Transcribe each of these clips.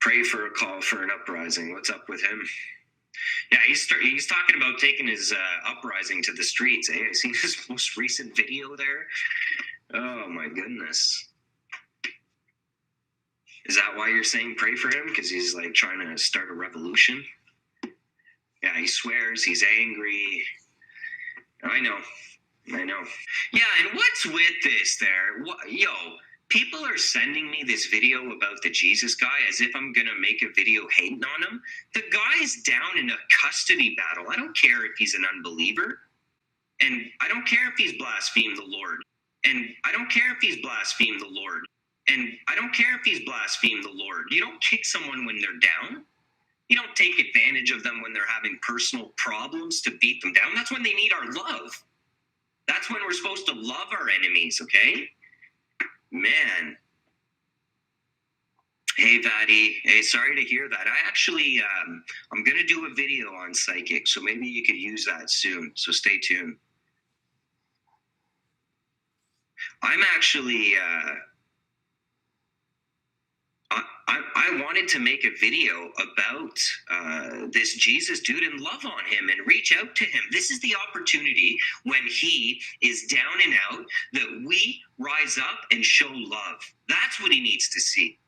Pray for a call for an uprising. What's up with him? Yeah, he's talking about taking his uprising to the streets. Eh? I seen his most recent video there. Oh my goodness. Is that why you're saying pray for him? Because he's like trying to start a revolution? Yeah, he swears, he's angry. I know. Yeah, and what's with this there? People are sending me this video about the Jesus guy as if I'm going to make a video hating on him. The guy's down in a custody battle. I don't care if he's an unbeliever. And I don't care if he's blasphemed the Lord. And I don't care if he's blasphemed the Lord. And I don't care if he's blasphemed the Lord. You don't kick someone when they're down. You don't take advantage of them when they're having personal problems to beat them down. That's when they need our love. That's when we're supposed to love our enemies, okay? Man. Hey, Vaddy. Hey, sorry to hear that. I actually, I'm going to do a video on psychic, so maybe you could use that soon. So stay tuned. I'm actually, I wanted to make a video about this Jesus dude and love on him and reach out to him. This is the opportunity when he is down and out that we rise up and show love. That's what he needs to see.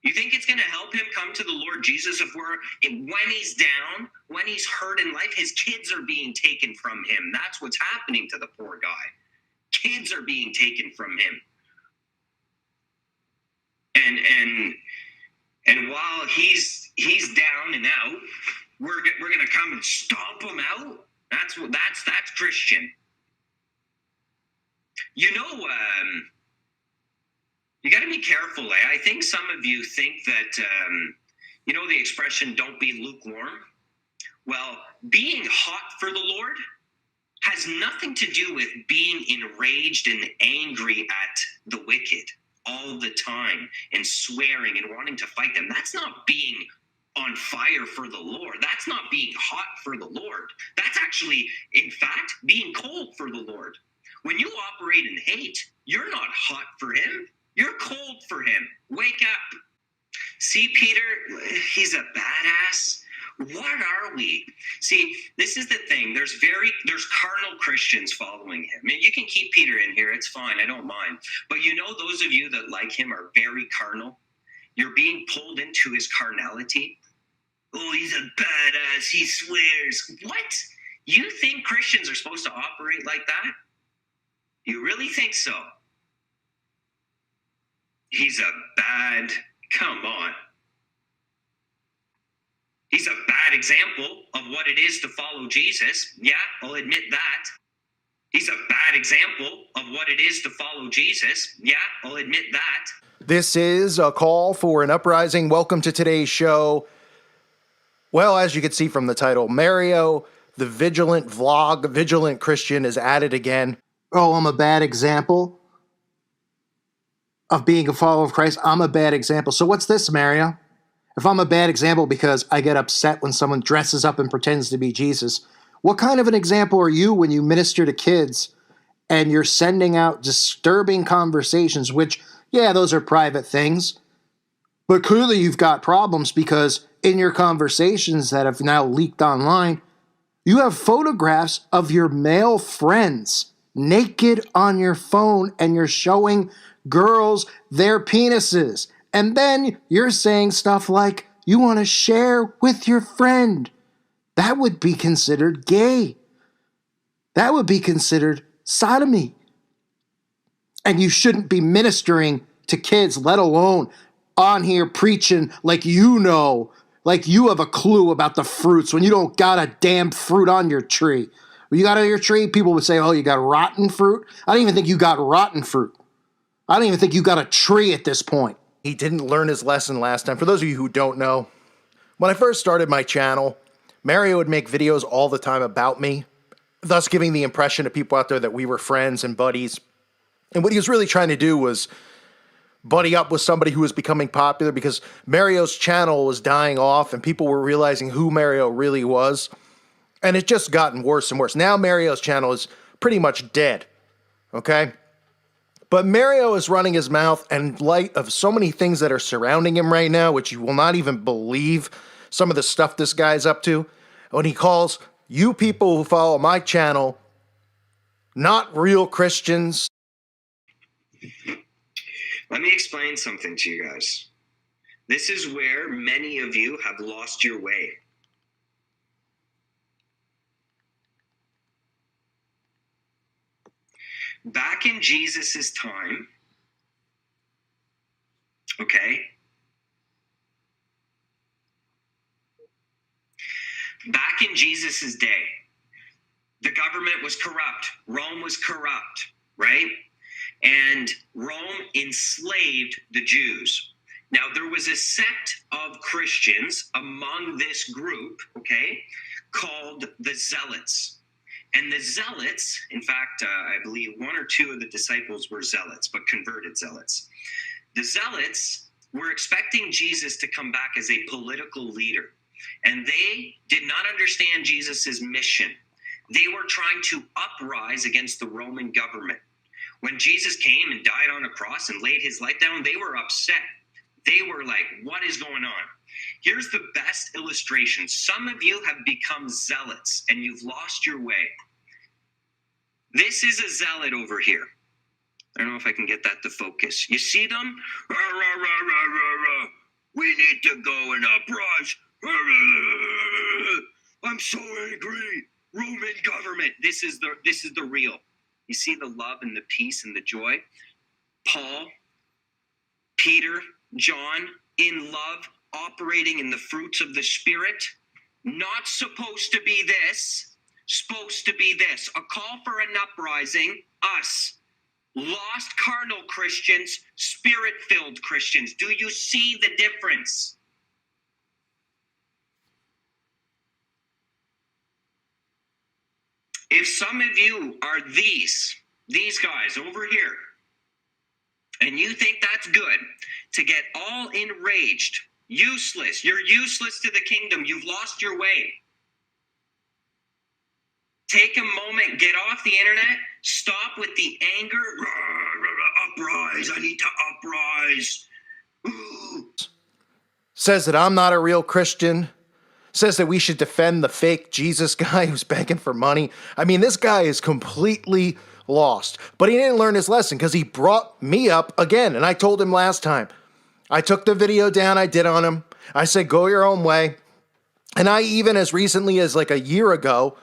You think it's going to help him come to the Lord Jesus when he's down, when he's hurt in life? His kids are being taken from him. That's what's happening to the poor guy. Kids are being taken from him. And while he's down and out, we're gonna come and stomp him out. That's Christian. You got to be careful. I think some of you think that the expression "don't be lukewarm." Well, being hot for the Lord has nothing to do with being enraged and angry at the wicked all the time and swearing and wanting to fight them. That's not being on fire for the Lord. That's not being hot for the Lord. That's actually, in fact, being cold for the Lord. When you operate in hate, you're not hot for him. You're cold for him. Wake up. See, Peter, he's a badass. What are we? See, this is the thing. There's carnal Christians following him. I mean, you can keep Peter in here. It's fine. I don't mind. But those of you that like him are very carnal. You're being pulled into his carnality. Oh, he's a badass. He swears. What? You think Christians are supposed to operate like that? You really think so? Come on. He's a bad example of what it is to follow Jesus. Yeah, I'll admit that. He's a bad example of what it is to follow Jesus. Yeah, I'll admit that. This is a call for an uprising. Welcome to today's show. Well, as you can see from the title, Mario, the Vigilant Christian, is at it again. Oh, I'm a bad example of being a follower of Christ. I'm a bad example. So what's this, Mario? If I'm a bad example because I get upset when someone dresses up and pretends to be Jesus, what kind of an example are you when you minister to kids and you're sending out disturbing conversations, which, yeah, those are private things, but clearly you've got problems because in your conversations that have now leaked online, you have photographs of your male friends naked on your phone and you're showing girls their penises. And then you're saying stuff like, you want to share with your friend. That would be considered gay. That would be considered sodomy. And you shouldn't be ministering to kids, let alone on here preaching like you have a clue about the fruits when you don't got a damn fruit on your tree. When you got on your tree, people would say, oh, you got rotten fruit? I don't even think you got rotten fruit. I don't even think you got a tree at this point. He didn't learn his lesson last time. For those of you who don't know, when I first started my channel, Mario would make videos all the time about me, thus giving the impression to people out there that we were friends and buddies. And what he was really trying to do was buddy up with somebody who was becoming popular because Mario's channel was dying off and people were realizing who Mario really was. And it's just gotten worse and worse. Now Mario's channel is pretty much dead, okay? But Mario is running his mouth in light of so many things that are surrounding him right now, which you will not even believe some of the stuff this guy's up to. When he calls you people who follow my channel not real Christians. Let me explain something to you guys. This is where many of you have lost your way. Back in Jesus's time, okay? Back in Jesus's day, the government was corrupt. Rome was corrupt, right? And Rome enslaved the Jews. Now, there was a sect of Christians among this group, okay, called the Zealots. And the Zealots, in fact, I believe one or two of the disciples were Zealots, but converted Zealots. The Zealots were expecting Jesus to come back as a political leader. And they did not understand Jesus's mission. They were trying to uprise against the Roman government. When Jesus came and died on a cross and laid his life down, they were upset. They were like, what is going on? Here's the best illustration. Some of you have become zealots and you've lost your way. This is a zealot over here. I don't know if I can get that to focus. You see them? Rah, rah, rah, rah, rah, rah. We need to go and uprise. Rah, rah, rah, rah. I'm so angry. Roman government. This is the real. You see the love and the peace and the joy? Paul, Peter, John, in love, operating in the fruits of the Spirit. Not supposed to be this, supposed to be this. A call for an uprising, us. Lost carnal Christians, Spirit-filled Christians. Do you see the difference? If some of you are these guys over here, and you think that's good, to get all enraged, useless, you're useless to the kingdom, you've lost your way. Take a moment, get off the internet, stop with the anger, uprise, I need to uprise. Ooh. Says that I'm not a real Christian. Says that we should defend the fake Jesus guy who's begging for money. I mean, this guy is completely lost. But he didn't learn his lesson because he brought me up again. And I told him last time. I took the video down I did on him. I said, go your own way. And I even as recently as like a year ago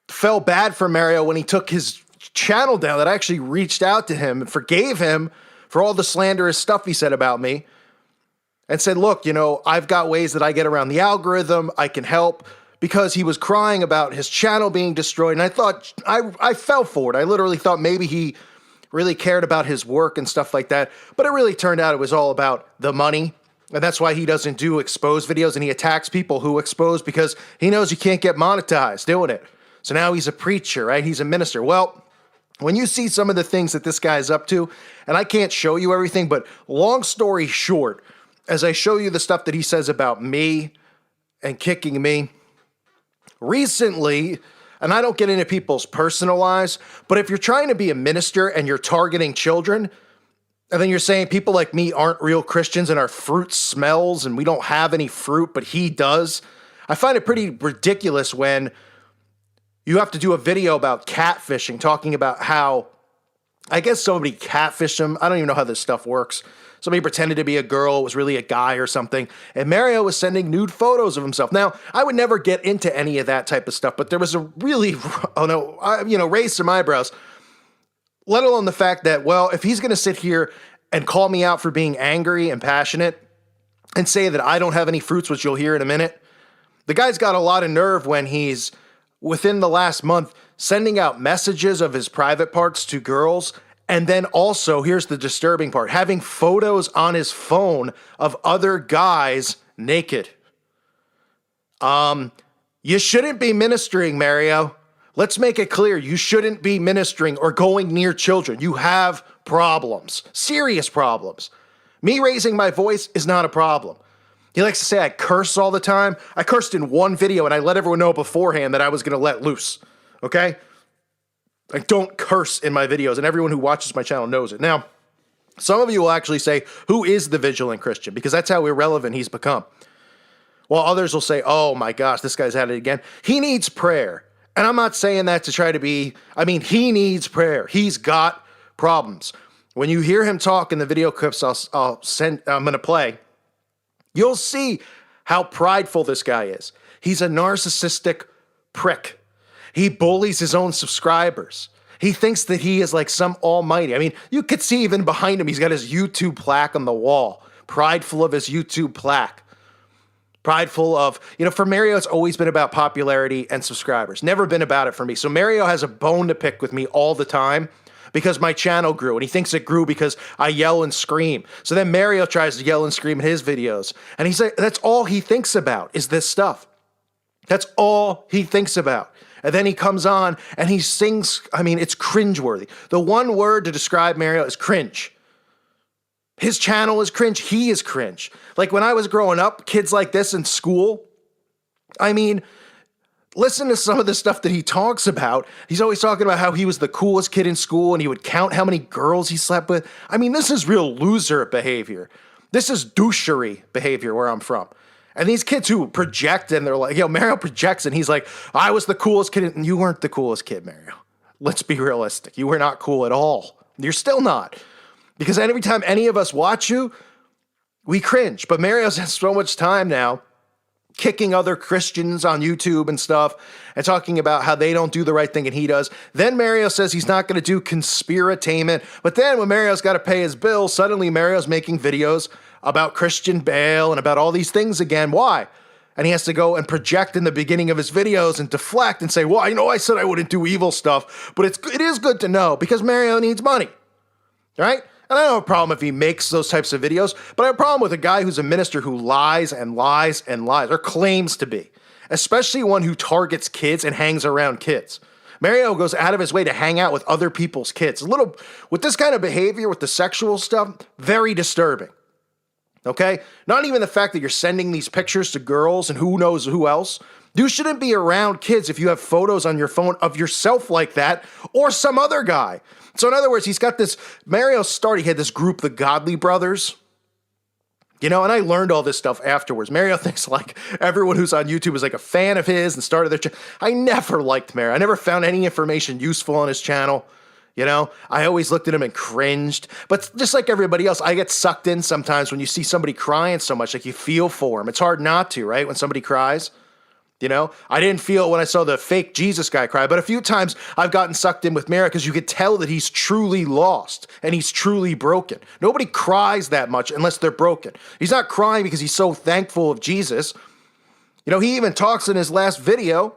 felt bad for Mario when he took his channel down, that I actually reached out to him and forgave him for all the slanderous stuff he said about me. And said, look, you know, I've got ways that I get around the algorithm. I can help, because he was crying about his channel being destroyed. And I thought, I fell for it. I literally thought maybe he really cared about his work and stuff like that. But it really turned out it was all about the money. And that's why he doesn't do exposed videos, and he attacks people who expose because he knows you can't get monetized doing it. So now he's a preacher, right? He's a minister. Well, when you see some of the things that this guy's up to, and I can't show you everything, but long story short, as I show you the stuff that he says about me and kicking me, recently, and I don't get into people's personal lives, but if you're trying to be a minister and you're targeting children, and then you're saying people like me aren't real Christians and our fruit smells and we don't have any fruit, but he does, I find it pretty ridiculous when you have to do a video about catfishing, talking about how, I guess somebody catfished him. I don't even know how this stuff works. Somebody pretended to be a girl, it was really a guy or something, and Mario was sending nude photos of himself. Now, I would never get into any of that type of stuff, but there was a really, raised some eyebrows, let alone the fact that, well, if he's going to sit here and call me out for being angry and passionate and say that I don't have any fruits, which you'll hear in a minute, the guy's got a lot of nerve when he's, within the last month, sending out messages of his private parts to girls. And then also, here's the disturbing part, having photos on his phone of other guys naked. You shouldn't be ministering, Mario. Let's make it clear. You shouldn't be ministering or going near children. You have problems, serious problems. Me raising my voice is not a problem. He likes to say I curse all the time. I cursed in one video and I let everyone know beforehand that I was going to let loose. Okay? I don't curse in my videos, and everyone who watches my channel knows it. Now, some of you will actually say, who is the Vigilant Christian? Because that's how irrelevant he's become. While others will say, oh my gosh, this guy's at it again. He needs prayer. And I'm not saying that to try to be, he needs prayer. He's got problems. When you hear him talk in the video clips I'm going to play, you'll see how prideful this guy is. He's a narcissistic prick. He bullies his own subscribers. He thinks that he is like some almighty. You could see even behind him, he's got his YouTube plaque on the wall. Prideful of his YouTube plaque. Prideful of, for Mario, it's always been about popularity and subscribers. Never been about it for me. So Mario has a bone to pick with me all the time because my channel grew. And he thinks it grew because I yell and scream. So then Mario tries to yell and scream in his videos. And he's like, that's all he thinks about is this stuff. That's all he thinks about. And then he comes on and he sings. It's cringeworthy. The one word to describe Mario is cringe. His channel is cringe. He is cringe. Like when I was growing up, kids like this in school, listen to some of the stuff that he talks about. He's always talking about how he was the coolest kid in school and he would count how many girls he slept with. This is real loser behavior. This is douchery behavior where I'm from. And these kids who project and they're like, Mario projects and he's like, I was the coolest kid. And you weren't the coolest kid, Mario. Let's be realistic. You were not cool at all. You're still not. Because every time any of us watch you, we cringe. But Mario's had so much time now kicking other Christians on YouTube and stuff and talking about how they don't do the right thing and he does. Then Mario says he's not going to do conspiratainment. But then when Mario's got to pay his bills, suddenly Mario's making videos about Christian Bale and about all these things again. Why? And he has to go and project in the beginning of his videos and deflect and say, well, I said I wouldn't do evil stuff, but it is good to know because Mario needs money, right? And I don't have a problem if he makes those types of videos, but I have a problem with a guy who's a minister who lies and lies and lies, or claims to be, especially one who targets kids and hangs around kids. Mario goes out of his way to hang out with other people's kids. With this kind of behavior, with the sexual stuff, very disturbing. Okay? Not even the fact that you're sending these pictures to girls and who knows who else. You shouldn't be around kids if you have photos on your phone of yourself like that or some other guy. So in other words, he had this group, the Godly Brothers. And I learned all this stuff afterwards. Mario thinks like everyone who's on YouTube is like a fan of his and started their channel. I never liked Mario. I never found any information useful on his channel. I always looked at him and cringed. But just like everybody else, I get sucked in sometimes when you see somebody crying so much, like you feel for him. It's hard not to, right? When somebody cries. I didn't feel when I saw the fake Jesus guy cry, but a few times I've gotten sucked in with Mario because you could tell that he's truly lost and he's truly broken. Nobody cries that much unless they're broken. He's not crying because he's so thankful of Jesus. He even talks in his last video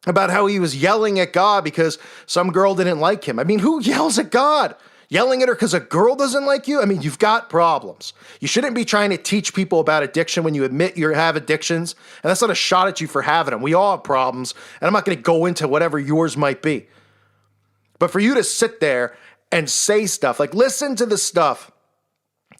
about how he was yelling at God because some girl didn't like him. Who yells at God? Yelling at her because a girl doesn't like you? You've got problems. You shouldn't be trying to teach people about addiction when you admit you have addictions. And that's not a shot at you for having them. We all have problems. And I'm not going to go into whatever yours might be. But for you to sit there and say stuff, like listen to the stuff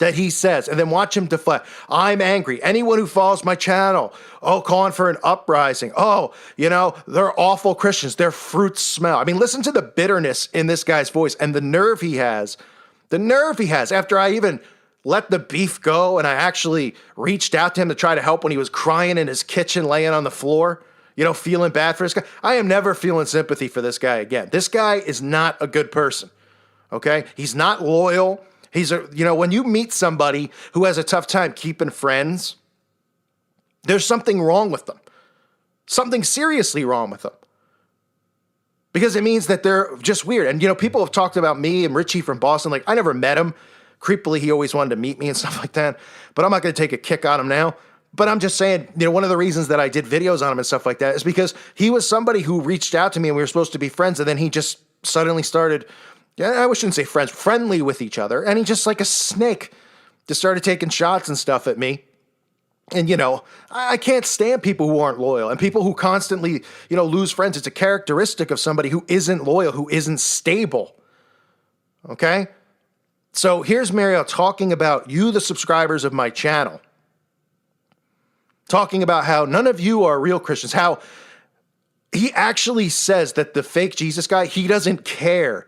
that he says and then watch him deflect. I'm angry. Anyone who follows my channel, calling for an uprising. They're awful Christians. Their fruits smell. Listen to the bitterness in this guy's voice and the nerve he has. The nerve he has after I even let the beef go and I actually reached out to him to try to help when he was crying in his kitchen, laying on the floor, feeling bad for this guy. I am never feeling sympathy for this guy again. This guy is not a good person. Okay? He's not loyal. When you meet somebody who has a tough time keeping friends, there's something wrong with them. Something seriously wrong with them. Because it means that they're just weird. And, people have talked about me and Richie from Boston. Like, I never met him. Creepily, he always wanted to meet me and stuff like that. But I'm not going to take a kick on him now. But I'm just saying, one of the reasons that I did videos on him and stuff like that is because he was somebody who reached out to me and we were supposed to be friends. And then he just suddenly started... I shouldn't say friends, friendly with each other. And he just like a snake just started taking shots and stuff at me. And, I can't stand people who aren't loyal and people who constantly, lose friends. It's a characteristic of somebody who isn't loyal, who isn't stable. Okay? So here's Mario talking about you, the subscribers of my channel. Talking about how none of you are real Christians, how he actually says that the fake Jesus guy, he doesn't care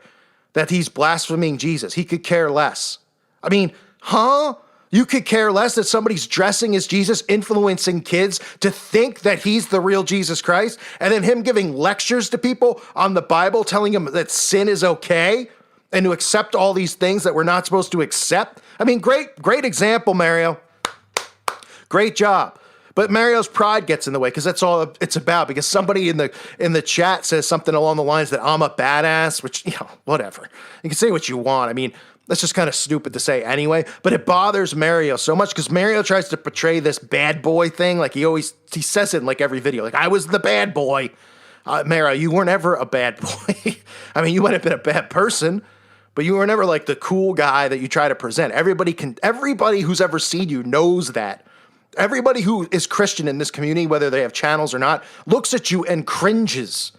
that he's blaspheming Jesus. He could care less. I mean, huh? You could care less that somebody's dressing as Jesus, influencing kids to think that he's the real Jesus Christ, and then him giving lectures to people on the Bible, telling them that sin is okay and to accept all these things that we're not supposed to accept. I mean, great example, Mario. Great job. But Mario's pride gets in the way because that's all it's about. Because somebody in the chat says something along the lines that I'm a badass, which, whatever. You can say what you want. I mean, that's just kind of stupid to say anyway. But it bothers Mario so much because Mario tries to portray this bad boy thing. Like he says it in like every video. Like, I was the bad boy. Mario, you weren't ever a bad boy. I mean, you might have been a bad person, but you were never like the cool guy that you try to present. Everybody who's ever seen you knows that. Everybody who is Christian in this community, whether they have channels or not, looks at you and cringes.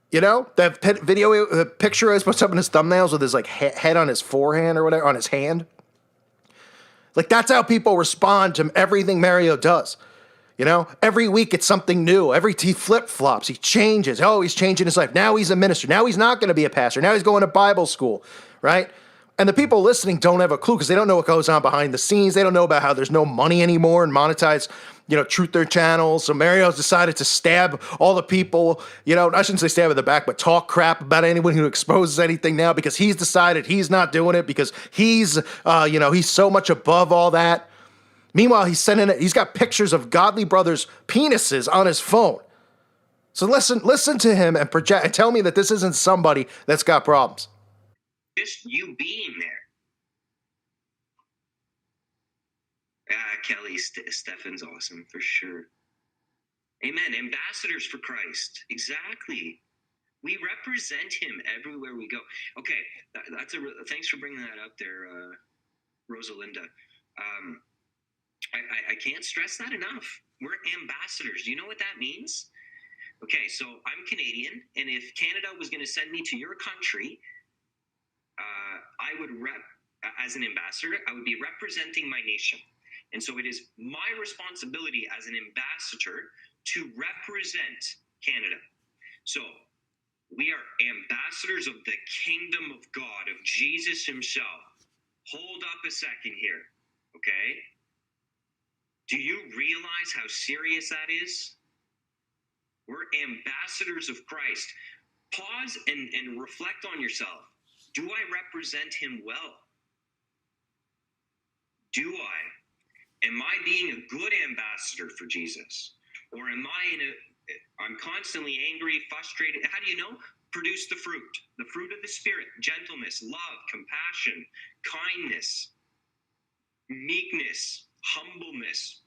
You know, that video, the picture I was supposed to have in his thumbnails with his like head on his forehand or whatever, on his hand. Like, that's how people respond to everything Mario does. You know, every week it's something new. He flip-flops, he changes. Oh, he's changing his life. Now he's a minister. Now he's not going to be a pastor. Now he's going to Bible school, right? And the people listening don't have a clue because they don't know what goes on behind the scenes. They don't know about how there's no money anymore and monetize, truther channels. So Mario's decided to stab all the people, I shouldn't say stab in the back, but talk crap about anyone who exposes anything now because he's decided he's not doing it because he's so much above all that. Meanwhile, he's got pictures of godly brothers' penises on his phone. So listen to him and project and tell me that this isn't somebody that's got problems. Just you being there. Kelly, Stefan's awesome for sure. Amen. Ambassadors for Christ. Exactly. We represent him everywhere we go. Okay, thanks for bringing that up there, Rosalinda. I can't stress that enough. We're ambassadors. Do you know what that means? Okay, so I'm Canadian, and if Canada was going to send me to your country, I would as an ambassador, I would be representing my nation. And so it is my responsibility as an ambassador to represent Canada. So we are ambassadors of the kingdom of God, of Jesus himself. Hold up a second here, okay? Do you realize how serious that is? We're ambassadors of Christ. Pause and reflect on yourself. Do I represent him well? Do I? Am I being a good ambassador for Jesus? Or am I'm constantly angry, frustrated? How do you know? Produce the fruit of the Spirit: gentleness, love, compassion, kindness, meekness, humbleness,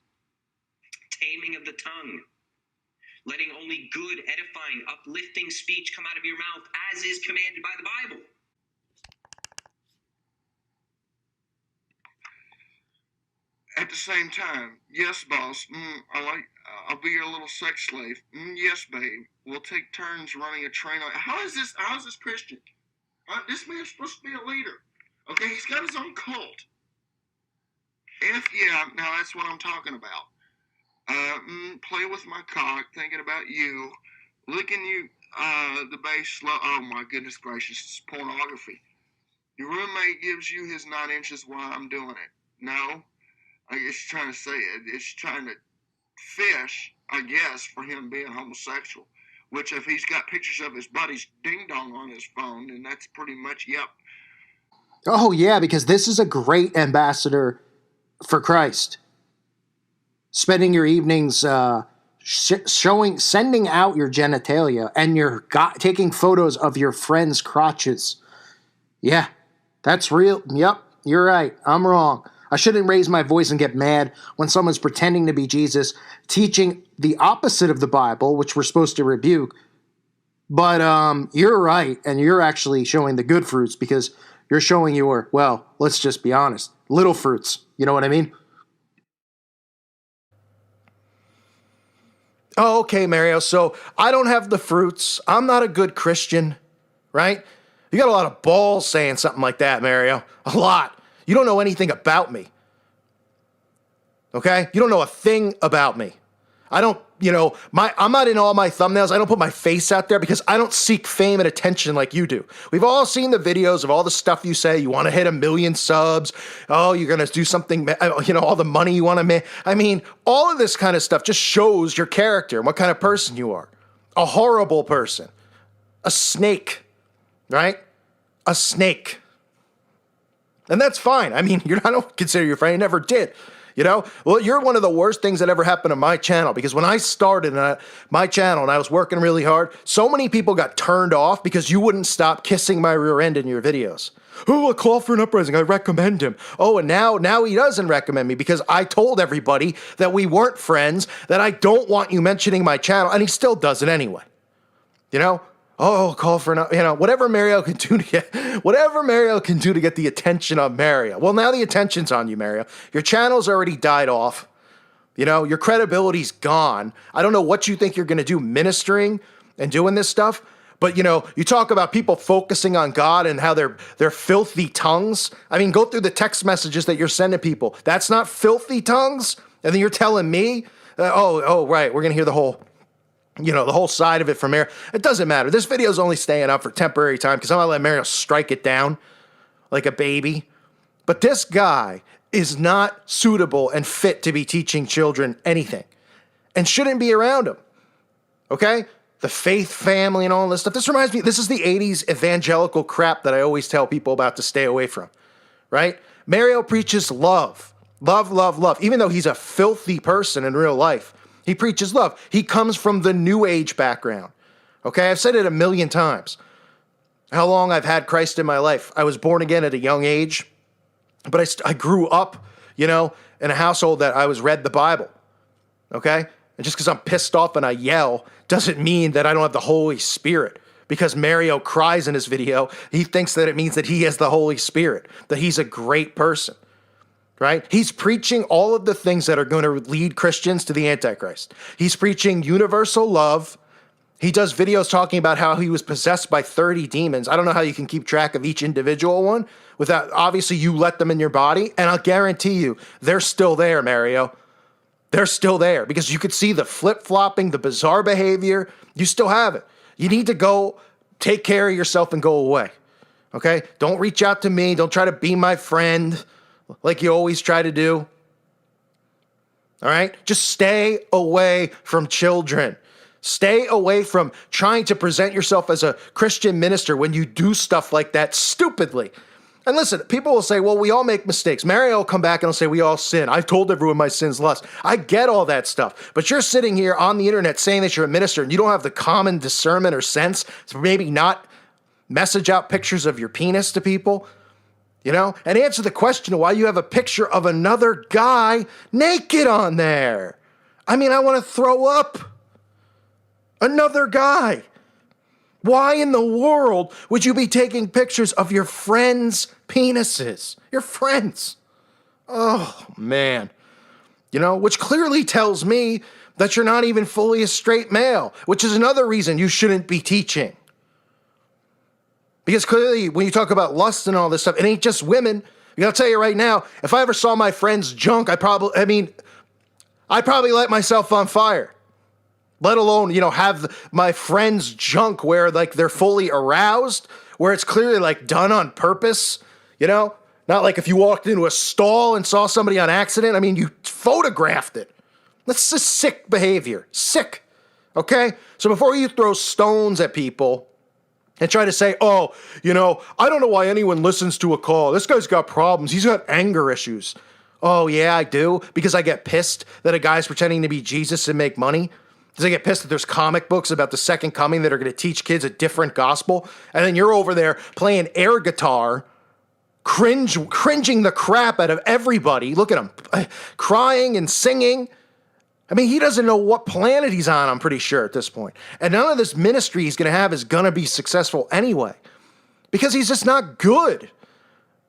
taming of the tongue, letting only good, edifying, uplifting speech come out of your mouth as is commanded by the Bible. At the same time, yes, boss, I'll be your little sex slave. Yes, babe, we'll take turns running a train. How is this Christian? This man's supposed to be a leader. Okay, he's got his own cult. Now that's what I'm talking about. Play with my cock, thinking about you, licking you, the base slow. Oh my goodness gracious, it's pornography. Your roommate gives you his 9 inches while I'm doing it. No, I guess you're trying to say it. It's trying to fish, I guess, for him being homosexual. Which, if he's got pictures of his buddy's ding dong on his phone, then that's pretty much yep. Oh yeah, because this is a great ambassador for Christ. Spending your evenings sending out your genitalia and taking photos of your friends' crotches. Yeah, that's real. Yep, you're right. I'm wrong. I shouldn't raise my voice and get mad when someone's pretending to be Jesus, teaching the opposite of the Bible, which we're supposed to rebuke. But you're right, and you're actually showing the good fruits because you're showing your, well, let's just be honest, little fruits. You know what I mean? Oh, okay, Mario. So I don't have the fruits. I'm not a good Christian, right? You got a lot of balls saying something like that, Mario. A lot. You don't know anything about me. Okay? You don't know a thing about me. I don't, I'm not in all my thumbnails. I don't put my face out there because I don't seek fame and attention like you do. We've all seen the videos of all the stuff you say. You want to hit 1 million subs. Oh, you're going to do something, all the money you want to make. I mean, all of this kind of stuff just shows your character and what kind of person you are. A horrible person. A snake, right? A snake. And that's fine. I mean, I don't consider you a friend. I never did. Well, you're one of the worst things that ever happened to my channel, because when I started my channel and I was working really hard, so many people got turned off because you wouldn't stop kissing my rear end in your videos. Oh, a Call for an Uprising, I recommend him. Oh, and now he doesn't recommend me because I told everybody that we weren't friends, that I don't want you mentioning my channel, and he still does it anyway. Oh, Call for an, whatever Mario can do to get the attention of Mario. Well, now the attention's on you, Mario. Your channel's already died off. Your credibility's gone. I don't know what you think you're going to do ministering and doing this stuff, but you talk about people focusing on God and how they're filthy tongues. I mean, go through the text messages that you're sending people. That's not filthy tongues? And then you're telling me, right, we're going to hear the whole side of it from Mario. It doesn't matter. This video is only staying up for temporary time because I'm going to let Mario strike it down like a baby. But this guy is not suitable and fit to be teaching children anything and shouldn't be around him. Okay? The faith family and all this stuff. This reminds me, this is the 80s evangelical crap that I always tell people about to stay away from. Right? Mario preaches love. Love, love, love. Even though he's a filthy person in real life, he preaches love. He comes from the New Age background. Okay, I've said it 1 million times. How long I've had Christ in my life. I was born again at a young age, but I grew up, in a household that I was read the Bible. Okay? And just because I'm pissed off and I yell doesn't mean that I don't have the Holy Spirit. Because Mario cries in his video, he thinks that it means that he has the Holy Spirit, that he's a great person. Right? He's preaching all of the things that are going to lead Christians to the Antichrist. He's preaching universal love. He does videos talking about how he was possessed by 30 demons. I don't know how you can keep track of each individual one without, obviously, you let them in your body. And I'll guarantee you, they're still there, Mario. They're still there because you could see the flip-flopping, the bizarre behavior. You still have it. You need to go take care of yourself and go away. Okay? Don't reach out to me. Don't try to be my friend like you always try to do. All right? Just stay away from children. Stay away from trying to present yourself as a Christian minister when you do stuff like that stupidly. And listen, people will say, well, we all make mistakes. Mario will come back and will say, we all sin. I've told everyone my sin's lust. I get all that stuff. But you're sitting here on the internet saying that you're a minister and you don't have the common discernment or sense to maybe not message out pictures of your penis to people. And answer the question of why you have a picture of another guy naked on there. I mean, I want to throw up. Another guy. Why in the world would you be taking pictures of your friends' penises? Your friends. Oh, man. Which clearly tells me that you're not even fully a straight male, which is another reason you shouldn't be teaching. Because clearly, when you talk about lust and all this stuff, it ain't just women. I'll tell you right now, if I ever saw my friend's junk, I'd probably light myself on fire. Let alone, have my friend's junk where, they're fully aroused, where it's clearly, done on purpose, Not like if you walked into a stall and saw somebody on accident. I mean, you photographed it. That's just sick behavior. Sick. Okay? So before you throw stones at people and try to say, I don't know why anyone listens to a call. This guy's got problems. He's got anger issues. Oh, yeah, I do? Because I get pissed that a guy's pretending to be Jesus and make money? Because I get pissed that there's comic books about the second coming that are going to teach kids a different gospel? And then you're over there playing air guitar, cringing the crap out of everybody. Look at him, crying and singing. I mean, he doesn't know what planet he's on, I'm pretty sure, at this point. And none of this ministry he's going to have is going to be successful anyway. Because he's just not good.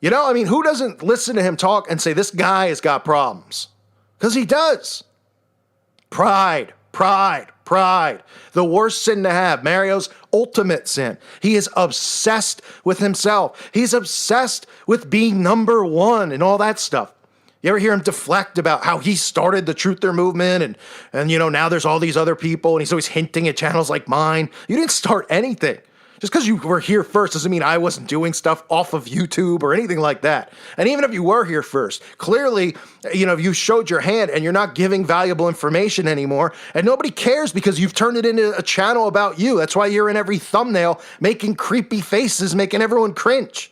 Who doesn't listen to him talk and say, this guy has got problems? Because he does. Pride. The worst sin to have. Mario's ultimate sin. He is obsessed with himself. He's obsessed with being number one and all that stuff. You ever hear him deflect about how he started the Truther movement and now there's all these other people and he's always hinting at channels like mine? You didn't start anything. Just because you were here first doesn't mean I wasn't doing stuff off of YouTube or anything like that. And even if you were here first, clearly, you showed your hand and you're not giving valuable information anymore. And nobody cares because you've turned it into a channel about you. That's why you're in every thumbnail making creepy faces, making everyone cringe.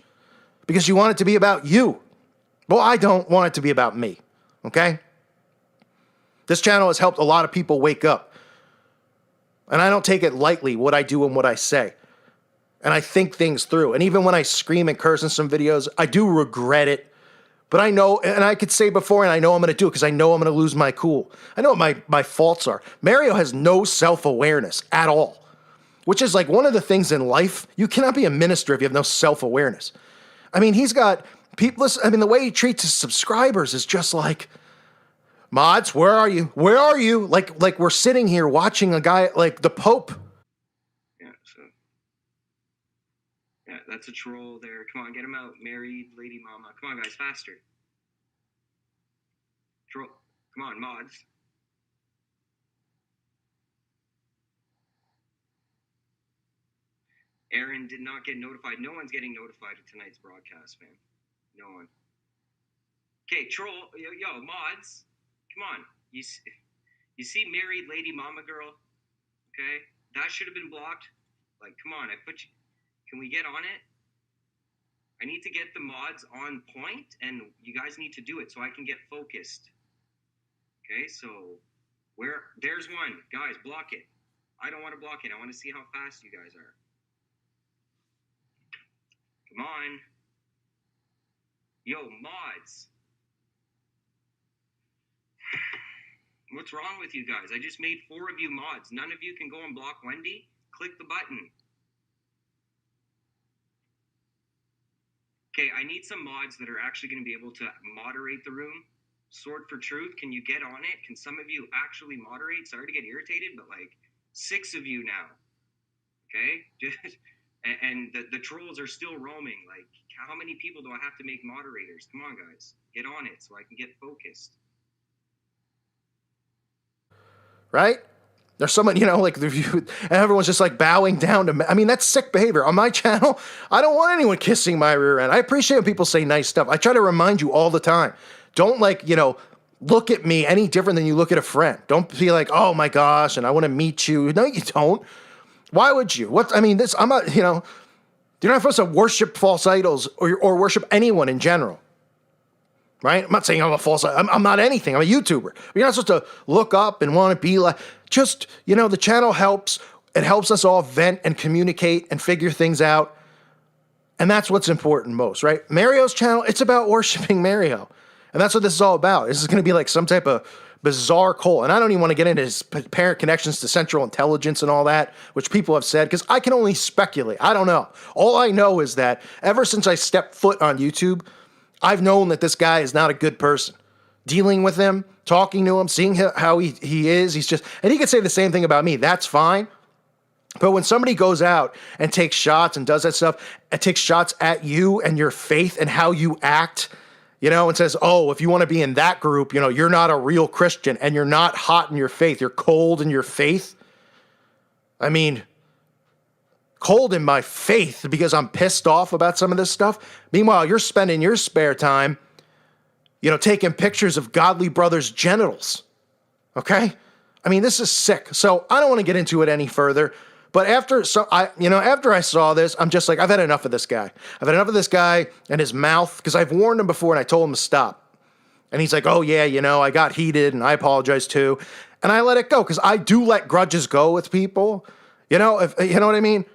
Because you want it to be about you. Well, I don't want it to be about me, okay? This channel has helped a lot of people wake up. And I don't take it lightly, what I do and what I say. And I think things through. And even when I scream and curse in some videos, I do regret it. But I know, and I could say before, and I know I'm going to do it because I know I'm going to lose my cool. I know what my faults are. Mario has no self-awareness at all, which is like one of the things in life. You cannot be a minister if you have no self-awareness. I mean, he's got people, the way he treats his subscribers is just like, mods, where are you? Where are you? Like we're sitting here watching a guy like the Pope. Yeah, that's a troll there. Come on, get him out. Married lady mama. Come on, guys, faster. Troll. Come on, mods. Aaron did not get notified. No one's getting notified of tonight's broadcast, man. No one. Okay, troll. Yo, mods. Come on. You see married lady mama girl? Okay? That should have been blocked. Like, come on. I put you... Can we get on it? I need to get the mods on point, and you guys need to do it so I can get focused. Okay, so there's one. Guys, block it. I don't want to block it. I want to see how fast you guys are. Come on. Yo, mods. What's wrong with you guys? I just made 4 of you mods. None of you can go and block Wendy? Click the button. Okay, I need some mods that are actually going to be able to moderate the room. Sword for Truth, can you get on it? Can some of you actually moderate? Sorry to get irritated, but like 6 of you now. Okay? And the trolls are still roaming. Like, how many people do I have to make moderators? Come on, guys. Get on it so I can get focused. Right? There's someone, like, and everyone's just like bowing down to me. I mean, that's sick behavior. On my channel, I don't want anyone kissing my rear end. I appreciate when people say nice stuff. I try to remind you all the time. Don't look at me any different than you look at a friend. Don't be like, oh my gosh, and I want to meet you. No, you don't. Why would you? I'm not, you're not supposed to worship false idols or worship anyone in general. Right? I'm not saying I'm a false, I'm not anything. I'm a YouTuber. But you're not supposed to look up and want to be like, just, the channel helps. It helps us all vent and communicate and figure things out. And that's what's important most, right? Mario's channel, it's about worshiping Mario. And that's what this is all about. This is going to be like some type of bizarre cult. And I don't even want to get into his parent connections to Central Intelligence and all that, which people have said, because I can only speculate. I don't know. All I know is that ever since I stepped foot on YouTube, I've known that this guy is not a good person. Dealing with him, talking to him, seeing how he is, and he could say the same thing about me. That's fine. But when somebody goes out and takes shots and does that stuff, and takes shots at you and your faith and how you act, and says, oh, if you want to be in that group, you're not a real Christian and you're not hot in your faith. You're cold in your faith. I mean, cold in my faith because I'm pissed off about some of this stuff. Meanwhile, you're spending your spare time, taking pictures of godly brothers' genitals. Okay? I mean, this is sick. So I don't want to get into it any further. But after I saw this, I'm just like, I've had enough of this guy. I've had enough of this guy and his mouth, because I've warned him before and I told him to stop. And he's like, oh yeah, I got heated and I apologize too. And I let it go because I do let grudges go with people. If you know what I mean?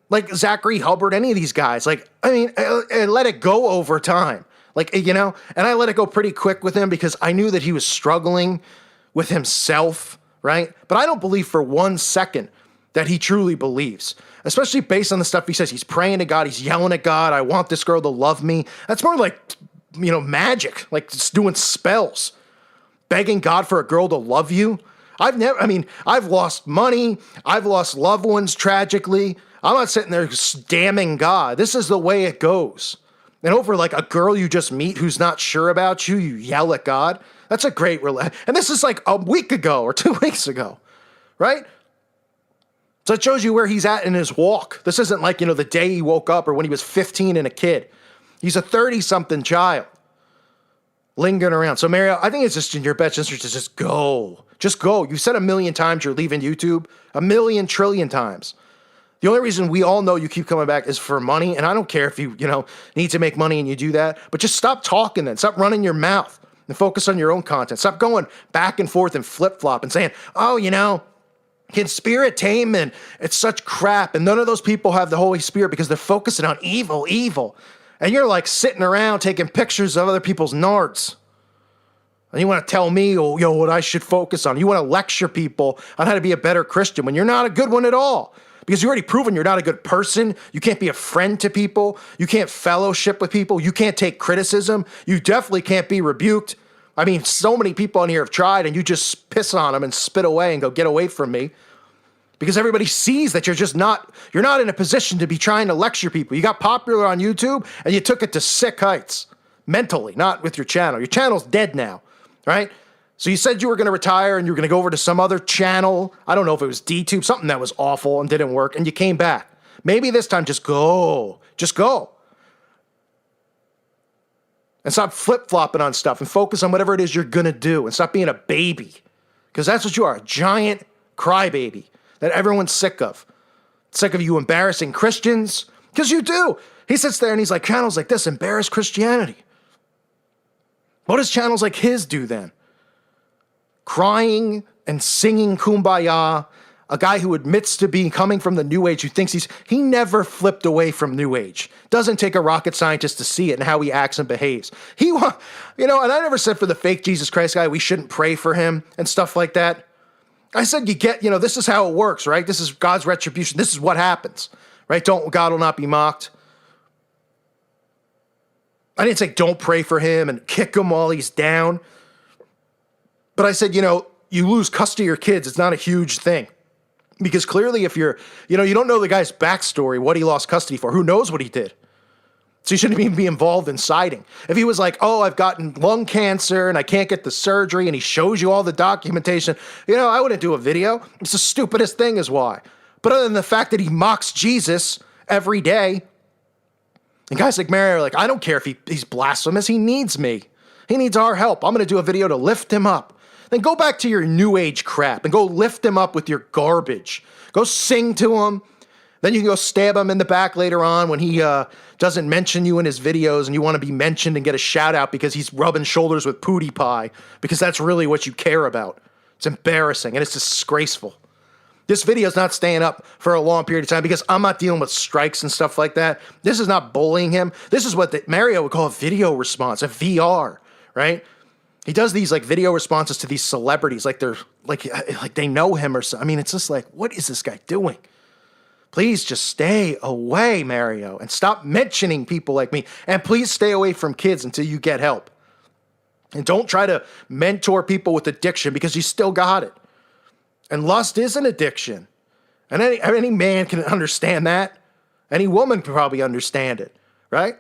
Like Zachary Hubbard, any of these guys. Like, I mean, I let it go over time. Like, and I let it go pretty quick with him because I knew that he was struggling with himself, right? But I don't believe for 1 second that he truly believes, especially based on the stuff he says. He's praying to God. He's yelling at God. I want this girl to love me. That's more like, magic, like just doing spells, begging God for a girl to love you. I've lost money. I've lost loved ones tragically. I'm not sitting there damning God. This is the way it goes. And over like a girl you just meet who's not sure about you, you yell at God. That's a great and this is like a week ago or 2 weeks ago, right? So it shows you where he's at in his walk. This isn't like, the day he woke up or when he was 15 and a kid. He's a 30-something child lingering around. So Mario, I think it's just in your best interest to just go. Just go. You said 1 million times you're leaving YouTube. 1 trillion times. The only reason we all know you keep coming back is for money. And I don't care if you, need to make money and you do that. But just stop talking then. Stop running your mouth and focus on your own content. Stop going back and forth and flip-flop and saying, conspiratainment, it's such crap. And none of those people have the Holy Spirit because they're focusing on evil. And you're like sitting around taking pictures of other people's nards. And you want to tell me, what I should focus on. You want to lecture people on how to be a better Christian when you're not a good one at all. Because you've already proven you're not a good person. You can't be a friend to people. You can't fellowship with people. You can't take criticism. You definitely can't be rebuked. I mean, so many people on here have tried and you just piss on them and spit away and go, get away from me. Because everybody sees that you're not in a position to be trying to lecture people. You got popular on YouTube and you took it to sick heights. Mentally, not with your channel. Your channel's dead now, right? So you said you were going to retire and you were going to go over to some other channel. I don't know if it was DTube, something that was awful and didn't work, and you came back. Maybe this time just go. Just go. And stop flip-flopping on stuff and focus on whatever it is you're going to do and stop being a baby. Because that's what you are, a giant crybaby that everyone's sick of. Sick of you embarrassing Christians. Because you do. He sits there and he's like, channels like this embarrass Christianity. What does channels like his do then? Crying and singing Kumbaya, a guy who admits to being coming from the New Age, who thinks he never flipped away from New Age. Doesn't take a rocket scientist to see it and how he acts and behaves. And I never said for the fake Jesus Christ guy, we shouldn't pray for him and stuff like that. I said, this is how it works, right? This is God's retribution. This is what happens, right? God will not be mocked. I didn't say don't pray for him and kick him while he's down. But I said, you lose custody of your kids. It's not a huge thing. Because clearly if you don't know the guy's backstory, what he lost custody for, who knows what he did. So you shouldn't even be involved in citing. If he was like, I've gotten lung cancer and I can't get the surgery, and he shows you all the documentation, I wouldn't do a video. It's the stupidest thing is why. But other than the fact that he mocks Jesus every day, and guys like Mary are like, I don't care if he's blasphemous. He needs me. He needs our help. I'm going to do a video to lift him up. Then go back to your New Age crap and go lift him up with your garbage. Go sing to him. Then you can go stab him in the back later on when he doesn't mention you in his videos and you want to be mentioned and get a shout out because he's rubbing shoulders with Pootie Pie, because that's really what you care about. It's embarrassing and it's disgraceful. This video is not staying up for a long period of time because I'm not dealing with strikes and stuff like that. This is not bullying him. This is what Mario would call a video response, a VR, right? He does these like video responses to these celebrities like they're like they know him or something. I mean, it's just like, what is this guy doing? Please just stay away, Mario, and stop mentioning people like me. And please stay away from kids until you get help. And don't try to mentor people with addiction because you still got it. And lust is an addiction. And any man can understand that. Any woman can probably understand it, right?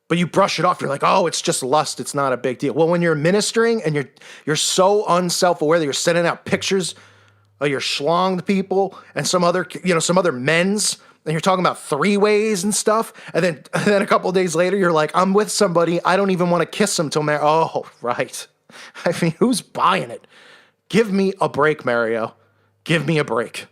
But you brush it off. You're like, it's just lust. It's not a big deal. Well, when you're ministering and you're so unself-aware that you're sending out pictures of your schlong to people and some other men's, and you're talking about three-ways and stuff, and then a couple of days later, you're like, I'm with somebody. I don't even want to kiss them till Oh, right. I mean, who's buying it? Give me a break, Mario. Give me a break.